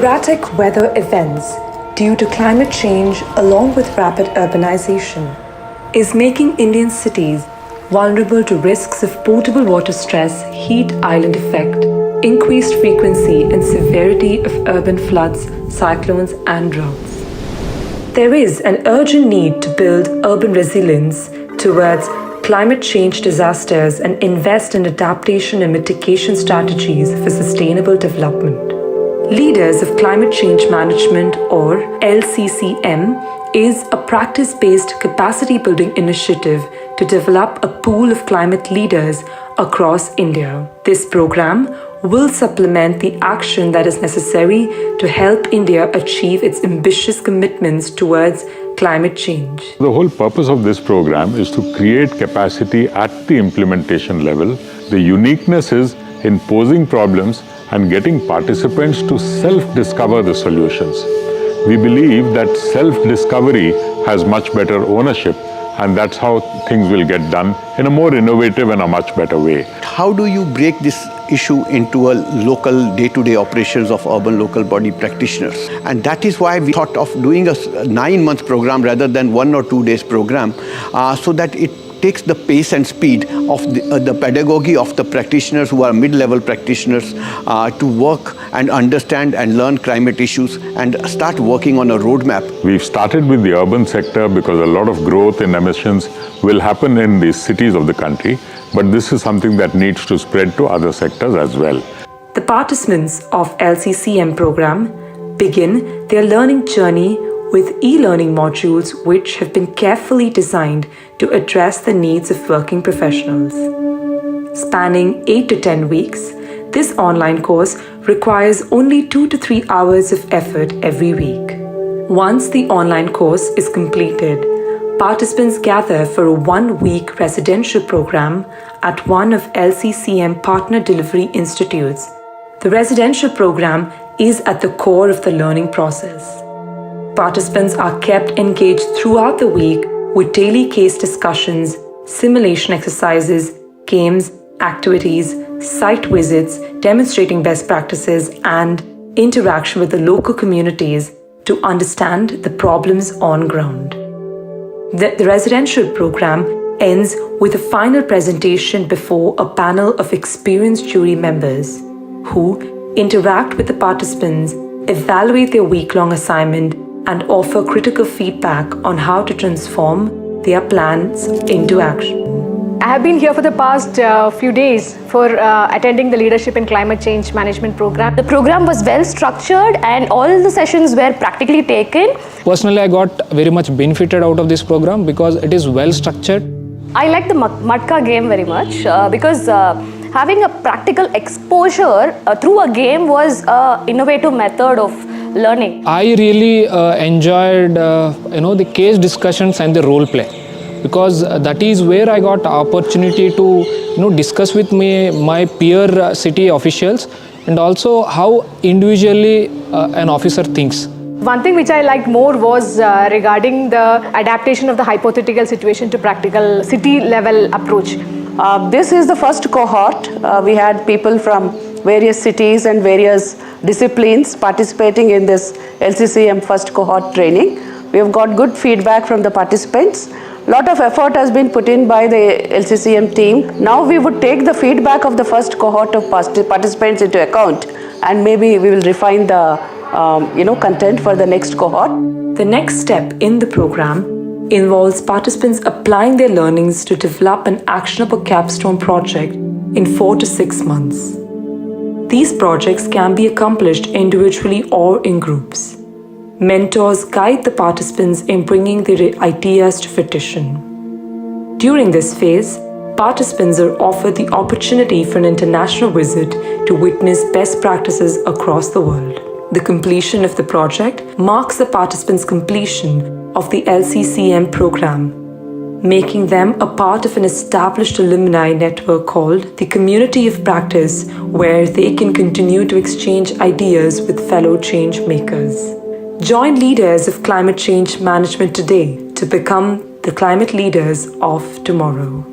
Erratic weather events due to climate change along with rapid urbanization is making Indian cities vulnerable to risks of potable water stress, heat island effect, increased frequency and severity of urban floods, cyclones and droughts. There is an urgent need to build urban resilience towards climate change disasters and invest in adaptation and mitigation strategies for sustainable development. Leaders of Climate Change Management, or LCCM, is a practice-based capacity-building initiative to develop a pool of climate leaders across India. This program will supplement the action that is necessary to help India achieve its ambitious commitments towards climate change. The whole purpose of this program is to create capacity at the implementation level. The uniqueness is in posing problems and getting participants to self-discover the solutions. We believe that self-discovery has much better ownership, and that's how things will get done in a more innovative and a much better way. How do you break this issue into a local day-to-day operations of urban local body practitioners? And that is why we thought of doing a 9-month program rather than 1 or 2 days program, so that it takes the pace and speed of the pedagogy of the practitioners who are mid-level practitioners to work and understand and learn climate issues and start working on a roadmap. We've started with the urban sector because a lot of growth in emissions will happen in the cities of the country, but this is something that needs to spread to other sectors as well. The participants of LCCM program begin their learning journey with e-learning modules which have been carefully designed to address the needs of working professionals. Spanning 8 to 10 weeks, this online course requires only 2 to 3 hours of effort every week. Once the online course is completed, participants gather for a 1-week residential program at one of LCCM partner delivery institutes. The residential program is at the core of the learning process. Participants are kept engaged throughout the week with daily case discussions, simulation exercises, games, activities, site visits demonstrating best practices, and interaction with the local communities to understand the problems on ground. The residential program ends with a final presentation before a panel of experienced jury members who interact with the participants, evaluate their week-long assignment, and offer critical feedback on how to transform their plans into action. I have been here for the past few days for attending the Leadership in Climate Change Management program. The program was well structured and all the sessions were practically taken. Personally, I got very much benefited out of this program because it is well structured. I like the Matka game very much because having a practical exposure through a game was an innovative method of learning. I really enjoyed the case discussions and the role play, because that is where I got opportunity to discuss with my peer city officials, and also how individually an officer thinks. One thing which I liked more was regarding the adaptation of the hypothetical situation to practical city level approach. This is the first cohort. We had people from various cities and various disciplines participating in this LCCM first cohort training. We have got good feedback from the participants. A lot of effort has been put in by the LCCM team. Now we would take the feedback of the first cohort of participants into account, and maybe we will refine the content for the next cohort. The next step in the program involves participants applying their learnings to develop an actionable capstone project in 4 to 6 months. These projects can be accomplished individually or in groups. Mentors guide the participants in bringing their ideas to fruition. During this phase, participants are offered the opportunity for an international visit to witness best practices across the world. The completion of the project marks the participants' completion of the LCCM program, making them a part of an established alumni network called the Community of Practice, where they can continue to exchange ideas with fellow change makers. Join leaders of climate change management today to become the climate leaders of tomorrow.